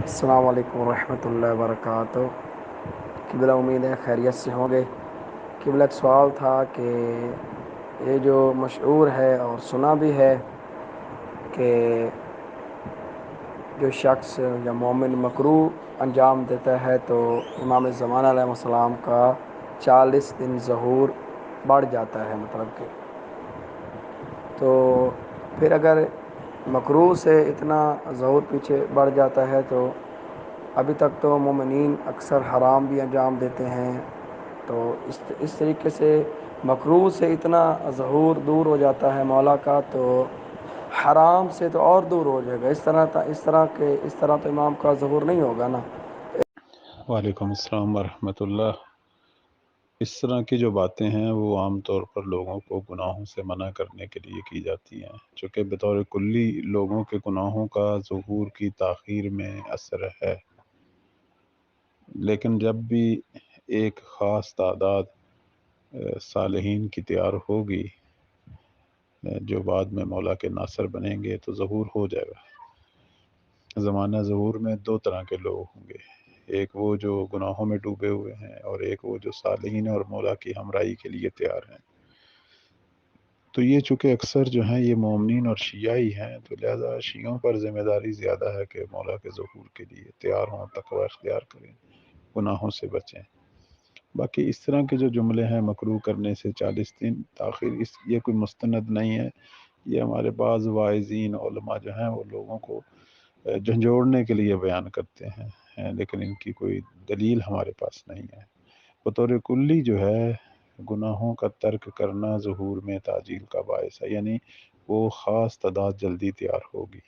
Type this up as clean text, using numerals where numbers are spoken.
السلام علیکم ورحمۃ اللہ وبرکاتہ۔ قبلہ امید ہے خیریت سے ہوں گے۔ قبلہ ایک سوال تھا کہ یہ جو مشہور ہے اور سنا بھی ہے کہ جو شخص یا مومن مکروہ انجام دیتا ہے تو امام زمانہ علیہ السلام کا 40 دن ظہور بڑھ جاتا ہے، مطلب کہ تو پھر اگر مکروہ سے اتنا ظہور پیچھے بڑھ جاتا ہے تو ابھی تک تو مومنین اکثر حرام بھی انجام دیتے ہیں، تو اس طریقے سے مکروہ سے اتنا ظہور دور ہو جاتا ہے مولا کا، تو حرام سے تو اور دور ہو جائے گا۔ اس طرح تو امام کا ظہور نہیں ہوگا نا۔ وعلیکم السلام ورحمۃ اللہ۔ اس طرح کی جو باتیں ہیں وہ عام طور پر لوگوں کو گناہوں سے منع کرنے کے لیے کی جاتی ہیں، چونکہ بطور کلی لوگوں کے گناہوں کا ظہور کی تاخیر میں اثر ہے، لیکن جب بھی ایک خاص تعداد صالحین کی تیار ہوگی جو بعد میں مولا کے ناصر بنیں گے تو ظہور ہو جائے گا۔ زمانہ ظہور میں دو طرح کے لوگ ہوں گے، ایک وہ جو گناہوں میں ڈوبے ہوئے ہیں اور ایک وہ جو صالحین اور مولا کی ہمراہی کے لیے تیار ہیں۔ تو یہ چونکہ اکثر جو ہیں یہ مومنین اور شیعہ ہی ہیں، تو لہذا شیعوں پر ذمہ داری زیادہ ہے کہ مولا کے ظہور کے لیے تیار ہوں، تقوی اختیار کریں، گناہوں سے بچیں۔ باقی اس طرح کے جو جملے ہیں مکروہ کرنے سے 40 دن تاخیر، یہ کوئی مستند نہیں ہے، یہ ہمارے بعض واعظین علماء جو ہیں وہ لوگوں کو جھنجھوڑنے کے لیے بیان کرتے ہیں، لیکن ان کی کوئی دلیل ہمارے پاس نہیں ہے۔ بطور کلی جو ہے گناہوں کا ترک کرنا ظہور میں تعجیل کا باعث ہے، یعنی وہ خاص تعداد جلدی تیار ہوگی۔